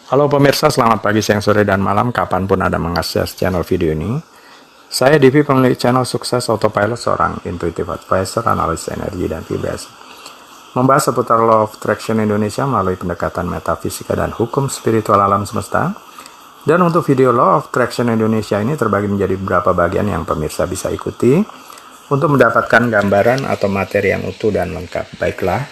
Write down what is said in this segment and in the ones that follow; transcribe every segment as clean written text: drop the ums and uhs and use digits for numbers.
Halo pemirsa, selamat pagi, siang, sore, dan malam kapanpun Anda mengakses channel video ini. Saya Divi, pemilik channel Sukses Autopilot, seorang intuitive advisor, analis energi dan vibrasi. Membahas seputar Law of Attraction Indonesia melalui pendekatan metafisika dan hukum spiritual alam semesta. Dan untuk video Law of Attraction Indonesia ini terbagi menjadi beberapa bagian yang pemirsa bisa ikuti untuk mendapatkan gambaran atau materi yang utuh dan lengkap. Baiklah,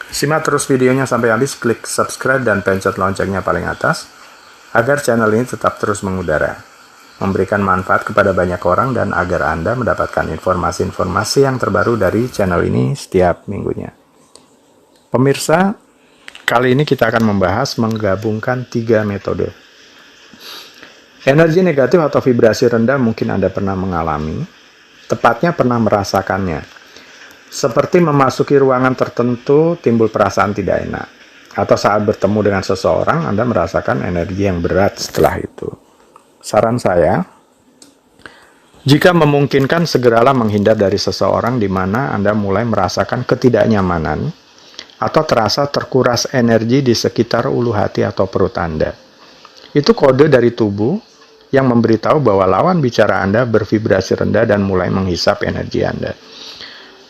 simak terus videonya sampai habis, klik subscribe dan pencet loncengnya paling atas agar channel ini tetap terus mengudara, memberikan manfaat kepada banyak orang dan agar Anda mendapatkan informasi-informasi yang terbaru dari channel ini setiap minggunya. Pemirsa, kali ini kita akan membahas menggabungkan 3 metode. Energi negatif atau vibrasi rendah mungkin Anda pernah mengalami, tepatnya pernah merasakannya. Seperti memasuki ruangan tertentu timbul perasaan tidak enak. Atau saat bertemu dengan seseorang, Anda merasakan energi yang berat setelah itu. Saran saya, jika memungkinkan segeralah menghindar dari seseorang di mana Anda mulai merasakan ketidaknyamanan atau terasa terkuras energi di sekitar ulu hati atau perut Anda. Itu kode dari tubuh yang memberitahu bahwa lawan bicara Anda bervibrasi rendah dan mulai menghisap energi Anda.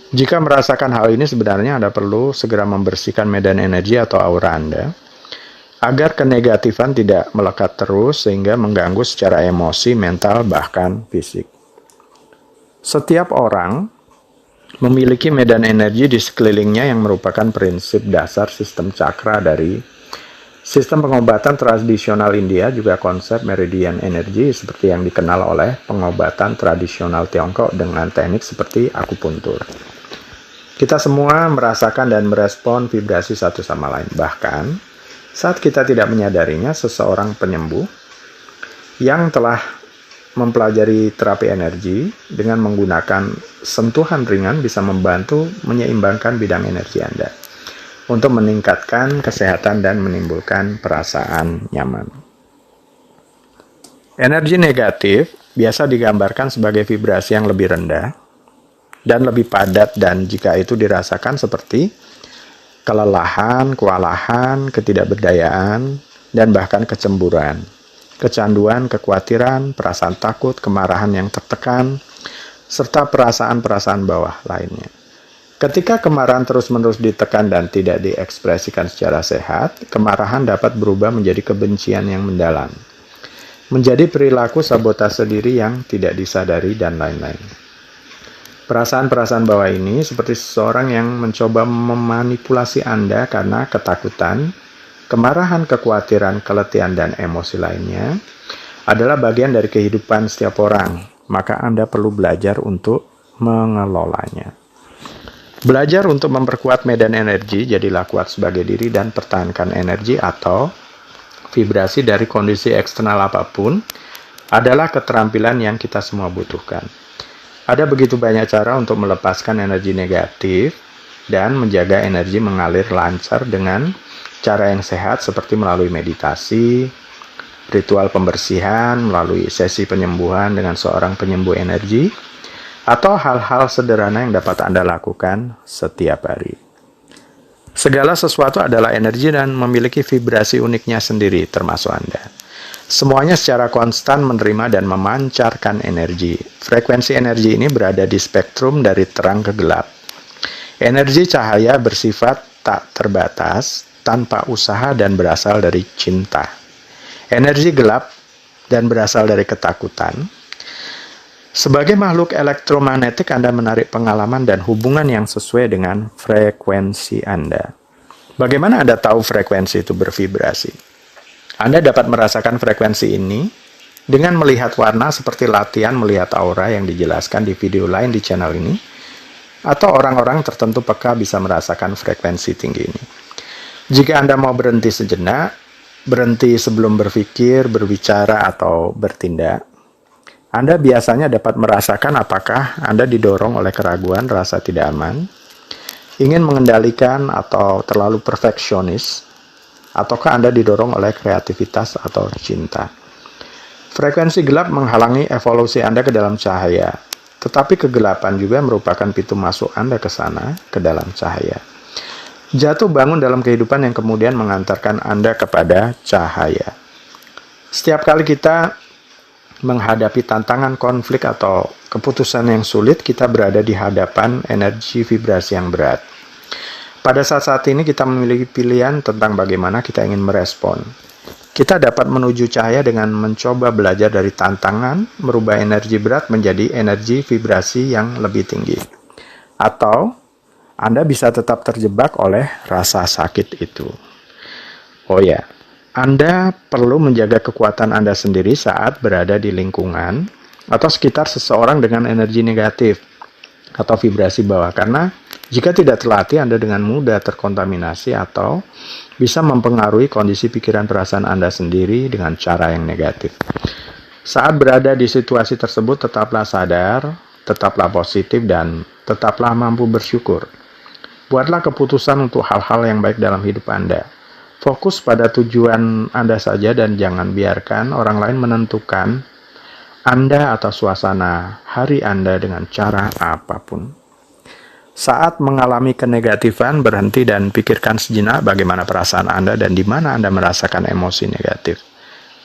Jika merasakan hal ini, sebenarnya Anda perlu segera membersihkan medan energi atau aura Anda, agar kenegatifan tidak melekat terus sehingga mengganggu secara emosi, mental, bahkan fisik. Setiap orang memiliki medan energi di sekelilingnya yang merupakan prinsip dasar sistem cakra dari sistem pengobatan tradisional India, juga konsep meridian energi seperti yang dikenal oleh pengobatan tradisional Tiongkok dengan teknik seperti akupuntur. Kita semua merasakan dan merespon vibrasi satu sama lain. Bahkan, saat kita tidak menyadarinya, seseorang penyembuh yang telah mempelajari terapi energi dengan menggunakan sentuhan ringan bisa membantu menyeimbangkan bidang energi Anda untuk meningkatkan kesehatan dan menimbulkan perasaan nyaman. Energi negatif biasa digambarkan sebagai vibrasi yang lebih rendah dan lebih padat, dan jika itu dirasakan seperti kelelahan, kewalahan, ketidakberdayaan, dan bahkan kecemburuan, kecanduan, kekhawatiran, perasaan takut, kemarahan yang tertekan, serta perasaan-perasaan bawah lainnya. Ketika kemarahan terus-menerus ditekan dan tidak diekspresikan secara sehat, kemarahan dapat berubah menjadi kebencian yang mendalam, menjadi perilaku sabotase diri yang tidak disadari, dan lain-lain. Perasaan-perasaan bawah ini seperti seseorang yang mencoba memanipulasi Anda karena ketakutan, kemarahan, kekhawatiran, keletihan, dan emosi lainnya adalah bagian dari kehidupan setiap orang. Maka Anda perlu belajar untuk mengelolanya. Belajar untuk memperkuat medan energi, jadilah kuat sebagai diri dan pertahankan energi atau vibrasi dari kondisi eksternal apapun adalah keterampilan yang kita semua butuhkan. Ada begitu banyak cara untuk melepaskan energi negatif dan menjaga energi mengalir lancar dengan cara yang sehat seperti melalui meditasi, ritual pembersihan, melalui sesi penyembuhan dengan seorang penyembuh energi, atau hal-hal sederhana yang dapat Anda lakukan setiap hari. Segala sesuatu adalah energi dan memiliki vibrasi uniknya sendiri, termasuk Anda. Semuanya secara konstan menerima dan memancarkan energi. Frekuensi energi ini berada di spektrum dari terang ke gelap. Energi cahaya bersifat tak terbatas, tanpa usaha, dan berasal dari cinta. Energi gelap dan berasal dari ketakutan. Sebagai makhluk elektromagnetik, Anda menarik pengalaman dan hubungan yang sesuai dengan frekuensi Anda. Bagaimana Anda tahu frekuensi itu bervibrasi? Anda dapat merasakan frekuensi ini dengan melihat warna seperti latihan melihat aura yang dijelaskan di video lain di channel ini, atau orang-orang tertentu peka bisa merasakan frekuensi tinggi ini. Jika Anda mau berhenti sejenak, berhenti sebelum berpikir, berbicara, atau bertindak, Anda biasanya dapat merasakan apakah Anda didorong oleh keraguan, rasa tidak aman, ingin mengendalikan, atau terlalu perfeksionis, ataukah Anda didorong oleh kreativitas atau cinta. Frekuensi gelap menghalangi evolusi Anda ke dalam cahaya, tetapi kegelapan juga merupakan pintu masuk Anda ke sana, ke dalam cahaya. Jatuh bangun dalam kehidupan yang kemudian mengantarkan Anda kepada cahaya. Setiap kali kita menghadapi tantangan, konflik, atau keputusan yang sulit, kita berada di hadapan energi vibrasi yang berat. Pada saat-saat ini kita memiliki pilihan tentang bagaimana kita ingin merespon. Kita dapat menuju cahaya dengan mencoba belajar dari tantangan, merubah energi berat menjadi energi vibrasi yang lebih tinggi. Atau Anda bisa tetap terjebak oleh rasa sakit itu. Oh ya, Anda perlu menjaga kekuatan Anda sendiri saat berada di lingkungan atau sekitar seseorang dengan energi negatif atau vibrasi bawah. Karena jika tidak terlatih, Anda dengan mudah terkontaminasi atau bisa mempengaruhi kondisi pikiran perasaan Anda sendiri dengan cara yang negatif. Saat berada di situasi tersebut, tetaplah sadar, tetaplah positif, dan tetaplah mampu bersyukur. Buatlah keputusan untuk hal-hal yang baik dalam hidup Anda. Fokus pada tujuan Anda saja dan jangan biarkan orang lain menentukan Anda atau suasana hari Anda dengan cara apapun. Saat mengalami kenegatifan, berhenti dan pikirkan sejenak bagaimana perasaan Anda dan di mana Anda merasakan emosi negatif.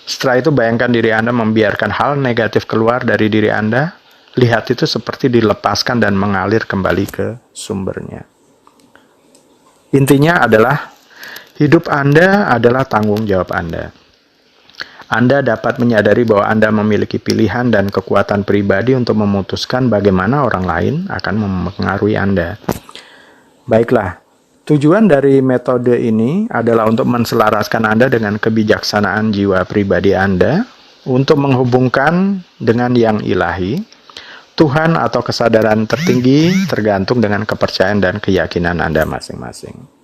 Setelah itu bayangkan diri Anda membiarkan hal negatif keluar dari diri Anda. Lihat itu seperti dilepaskan dan mengalir kembali ke sumbernya. Intinya adalah hidup Anda adalah tanggung jawab Anda. Anda dapat menyadari bahwa Anda memiliki pilihan dan kekuatan pribadi untuk memutuskan bagaimana orang lain akan mempengaruhi Anda. Baiklah, tujuan dari metode ini adalah untuk menselaraskan Anda dengan kebijaksanaan jiwa pribadi Anda, untuk menghubungkan dengan yang ilahi, Tuhan atau kesadaran tertinggi, tergantung dengan kepercayaan dan keyakinan Anda masing-masing.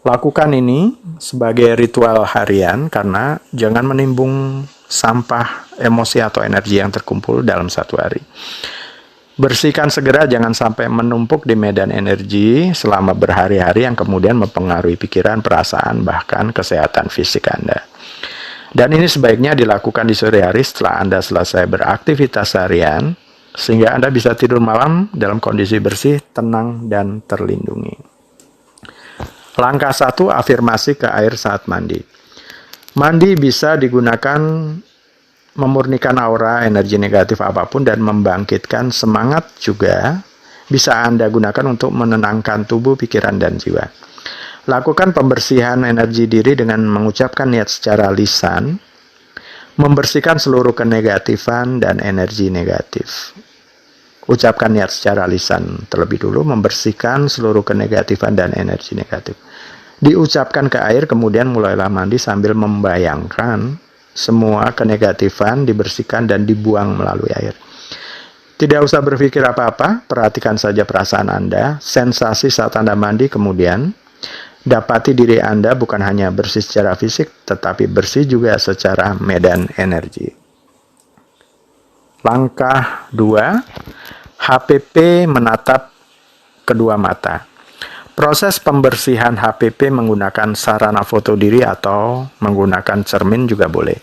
Lakukan ini sebagai ritual harian karena jangan menimbun sampah emosi atau energi yang terkumpul dalam satu hari. Bersihkan segera, jangan sampai menumpuk di medan energi selama berhari-hari yang kemudian mempengaruhi pikiran, perasaan, bahkan kesehatan fisik Anda. Dan ini sebaiknya dilakukan di sore hari setelah Anda selesai beraktivitas harian, sehingga Anda bisa tidur malam dalam kondisi bersih, tenang, dan terlindungi. Langkah 1, afirmasi ke air saat mandi. Mandi bisa digunakan memurnikan aura energi negatif apapun dan membangkitkan semangat juga bisa Anda gunakan untuk menenangkan tubuh, pikiran, dan jiwa. Lakukan pembersihan energi diri dengan mengucapkan niat secara lisan, membersihkan seluruh kenegatifan dan energi negatif. Ucapkan niat secara lisan terlebih dulu, membersihkan seluruh kenegatifan dan energi negatif. Diucapkan ke air, kemudian mulailah mandi sambil membayangkan semua kenegatifan dibersihkan dan dibuang melalui air. Tidak usah berpikir apa-apa, perhatikan saja perasaan Anda, sensasi saat Anda mandi, kemudian dapati diri Anda bukan hanya bersih secara fisik, tetapi bersih juga secara medan energi. Langkah 2, HPP menatap kedua mata. Proses pembersihan HPP menggunakan sarana foto diri atau menggunakan cermin juga boleh.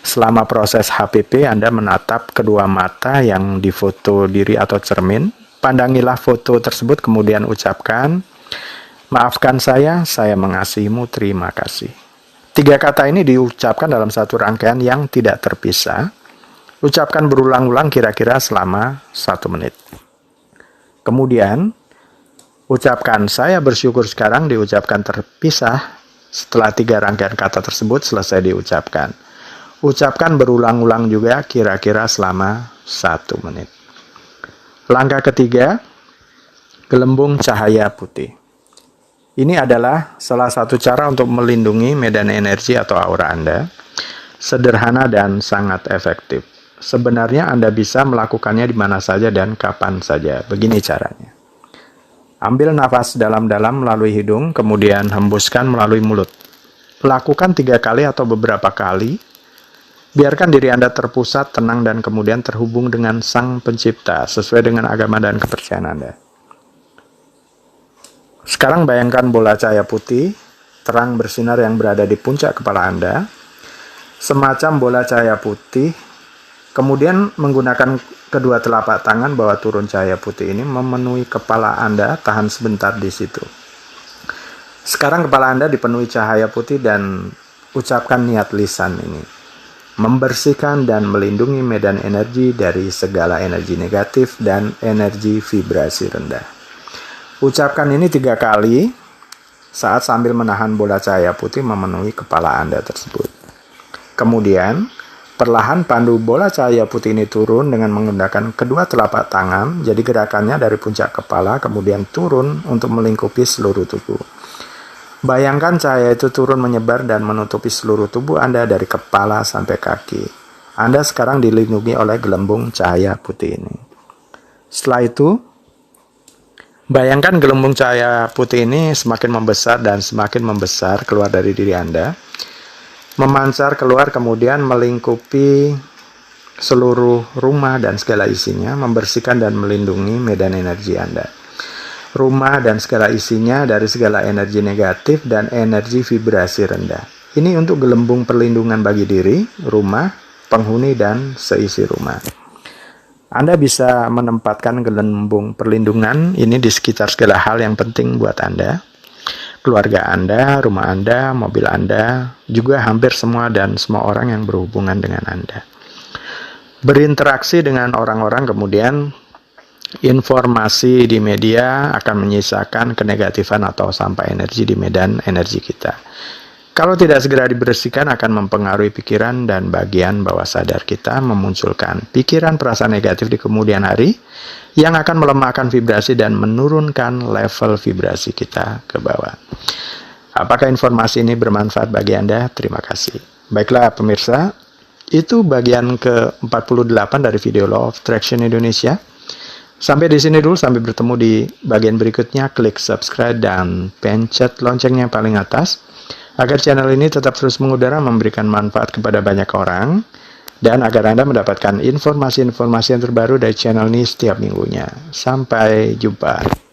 Selama proses HPP, Anda menatap kedua mata yang difoto diri atau cermin. Pandangilah foto tersebut, kemudian ucapkan, "Maafkan saya mengasihimu, terima kasih." 3 kata ini diucapkan dalam satu rangkaian yang tidak terpisah. Ucapkan berulang-ulang kira-kira selama 1 menit. Kemudian, ucapkan "saya bersyukur" sekarang diucapkan terpisah setelah 3 rangkaian kata tersebut selesai diucapkan. Ucapkan berulang-ulang juga kira-kira selama 1 menit. Langkah ketiga, gelembung cahaya putih. Ini adalah salah satu cara untuk melindungi medan energi atau aura Anda. Sederhana dan sangat efektif. Sebenarnya Anda bisa melakukannya di mana saja dan kapan saja. Begini caranya. Ambil nafas dalam-dalam melalui hidung, kemudian hembuskan melalui mulut. Lakukan 3 kali atau beberapa kali. Biarkan diri Anda terpusat, tenang, dan kemudian terhubung dengan Sang Pencipta sesuai dengan agama dan kepercayaan Anda. Sekarang bayangkan bola cahaya putih, terang bersinar yang berada di puncak kepala Anda. Semacam bola cahaya putih. Kemudian menggunakan kedua telapak tangan bawa turun cahaya putih ini memenuhi kepala Anda, tahan sebentar di situ. Sekarang kepala Anda dipenuhi cahaya putih dan ucapkan niat lisan ini. Membersihkan dan melindungi medan energi dari segala energi negatif dan energi vibrasi rendah. Ucapkan ini 3 kali saat sambil menahan bola cahaya putih memenuhi kepala Anda tersebut. Kemudian, perlahan pandu bola cahaya putih ini turun dengan menggunakan kedua telapak tangan, jadi gerakannya dari puncak kepala kemudian turun untuk melingkupi seluruh tubuh. Bayangkan cahaya itu turun menyebar dan menutupi seluruh tubuh Anda dari kepala sampai kaki. Anda sekarang dilindungi oleh gelembung cahaya putih ini. Setelah itu, bayangkan gelembung cahaya putih ini semakin membesar dan semakin membesar keluar dari diri Anda. Memancar keluar kemudian melingkupi seluruh rumah dan segala isinya, membersihkan dan melindungi medan energi Anda. Rumah dan segala isinya dari segala energi negatif dan energi vibrasi rendah. Ini untuk gelembung perlindungan bagi diri, rumah, penghuni, dan seisi rumah. Anda bisa menempatkan gelembung perlindungan ini di sekitar segala hal yang penting buat Anda. Keluarga Anda, rumah Anda, mobil Anda, juga hampir semua dan semua orang yang berhubungan dengan Anda. Berinteraksi dengan orang-orang kemudian informasi di media akan menyisakan kenegatifan atau sampah energi di medan energi kita. Kalau tidak segera dibersihkan akan mempengaruhi pikiran dan bagian bawah sadar kita, memunculkan pikiran perasaan negatif di kemudian hari yang akan melemahkan vibrasi dan menurunkan level vibrasi kita ke bawah. Apakah informasi ini bermanfaat bagi Anda? Terima kasih. Baiklah pemirsa, itu bagian ke-48 dari video Law of Attraction Indonesia. Sampai di sini dulu, sampai bertemu di bagian berikutnya. Klik subscribe dan pencet loncengnya paling atas agar channel ini tetap terus mengudara, memberikan manfaat kepada banyak orang, dan agar Anda mendapatkan informasi-informasi yang terbaru dari channel ini setiap minggunya. Sampai jumpa.